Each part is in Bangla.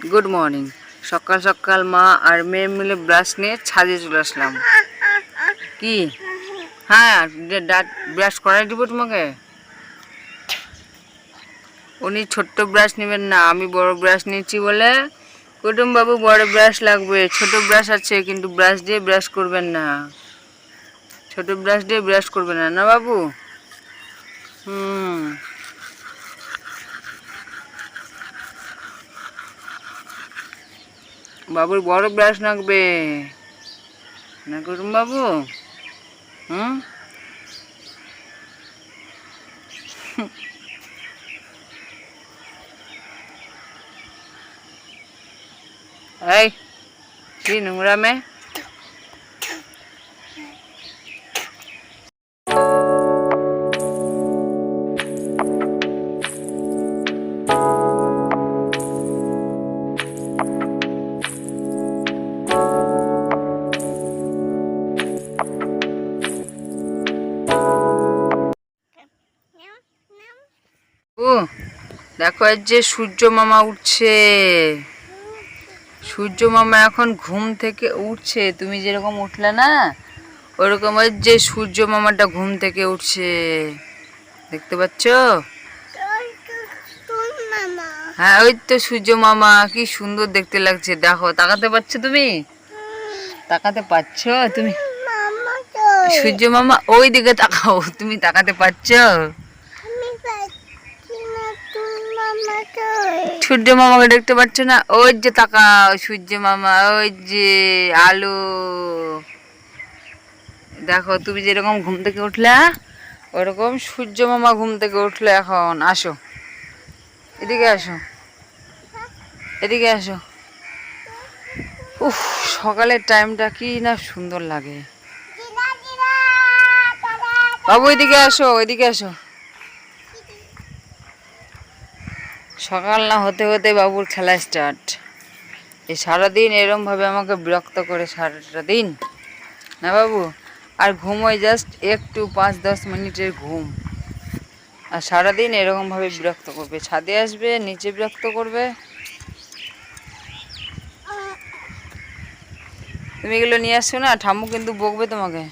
Good morning. সকাল সকাল মা আর মেয়ে মিলে ব্রাশ নিয়ে ছাদে চলে আসলাম। কি? হ্যাঁ, ব্রাশ করাই দিব তোমাকে। উনি ছোট্ট ব্রাশ নেবেন না, আমি বড় ব্রাশ নিয়েছি বলে কুটুম বাবু বড় ব্রাশ লাগবে। ছোট ব্রাশ আছে কিন্তু ব্রাশ দিয়ে ব্রাশ করবেন না, ছোট ব্রাশ দিয়ে ব্রাশ করবেন না, না বাবু? বাবুর বড় ব্রাশ লাগবে না কুটুম বাবু? হুম এই কি নোংরা মেয়ে। ও দেখো, আজ যে সূর্য মামা উঠছে। সূর্য মামা এখন ঘুম থেকে উঠছে, তুমি যেরকম উঠলে না ওরকম ওই যে সূর্য মামাটা ঘুম থেকে উঠছে, দেখতে পাচ্ছ? হ্যাঁ, ওই তো সূর্য মামা, কি সুন্দর দেখতে লাগছে। দেখো, তাকাতে পারছো তুমি? তাকাতে পারছো তুমি? সূর্য মামা ওই দিকে তাকাও, তুমি তাকাতে পারছো? সূর্য মামাকে দেখতে পাচ্ছ না? ওই যে তাকাও, সূর্য মামা, ওই যে আলো। দেখো, তুমি যেরকম ঘুম থেকে উঠলে ওরকম সূর্য মামা ঘুম থেকে উঠলে। এখন আসো, এদিকে আসো, এদিকে আসো। উফ, সকালের টাইমটা কি না সুন্দর লাগে। বাবু এদিকে আসো, এদিকে আসো। সকাল না হতে হতে বাবুর খেলা স্টার্ট। এই সারাদিন এরমভাবে আমাকে বিরক্ত করে সারাটা দিন, না বাবু? আর ঘুমোয় জাস্ট একটু 5-10 মিনিটের ঘুম, আর সারাদিন এরকমভাবে বিরক্ত করবে। ছাদে আসবে, নিচে বিরক্ত করবে। তুমি এগুলো নিয়ে আসছো না, ঠাম্মু কিন্তু বকবে তোমাকে।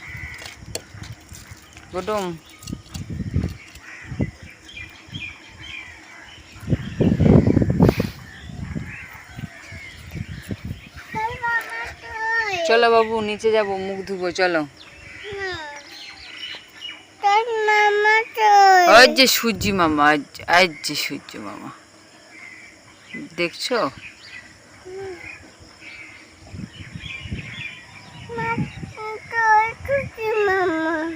কুটুম, চলো বাবু, নিচে যাবো, মুখ ধুবো, চলো। ওই যে সূর্য মামা, আজ যে সূর্য মামা, দেখছো?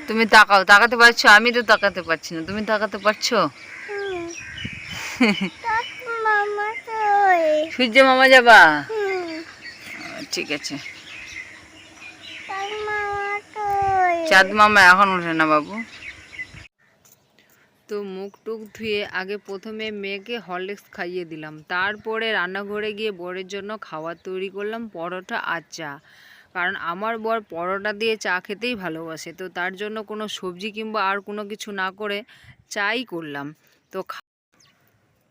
তুমি তাকাও, তাকাতে পারছো? আমি তো তাকাতে পারছি না, তুমি তাকাতে পারছো? সূর্য মামা যাবা? ঠিক আছে। চাঁদ মামা এখন ওঠে না বাবু। তো মুখ টুক ধুয়ে আগে প্রথমে মেয়েকে হরলিক্স খাইয়ে দিলাম, তারপরে রান্নাঘরে গিয়ে বরের জন্য খাবার তৈরি করলাম, পরোটা আর চা। কারণ আমার বর পরোটা দিয়ে চা খেতেই ভালোবাসে, তো তার জন্য কোনো সবজি কিংবা আর কোনো কিছু না করে চাই করলাম।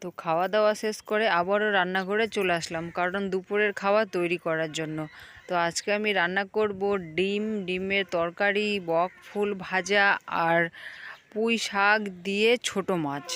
তো খাওয়া দাওয়া শেষ করে আবারও রান্নাঘরে চলে আসলাম, কারণ দুপুরের খাওয়া তৈরি করার জন্য। তো আজকে আমি রান্না করব ডিমের তরকারি, বক ফুল ভাজা আর পুঁই শাক দিয়ে ছোট মাছ।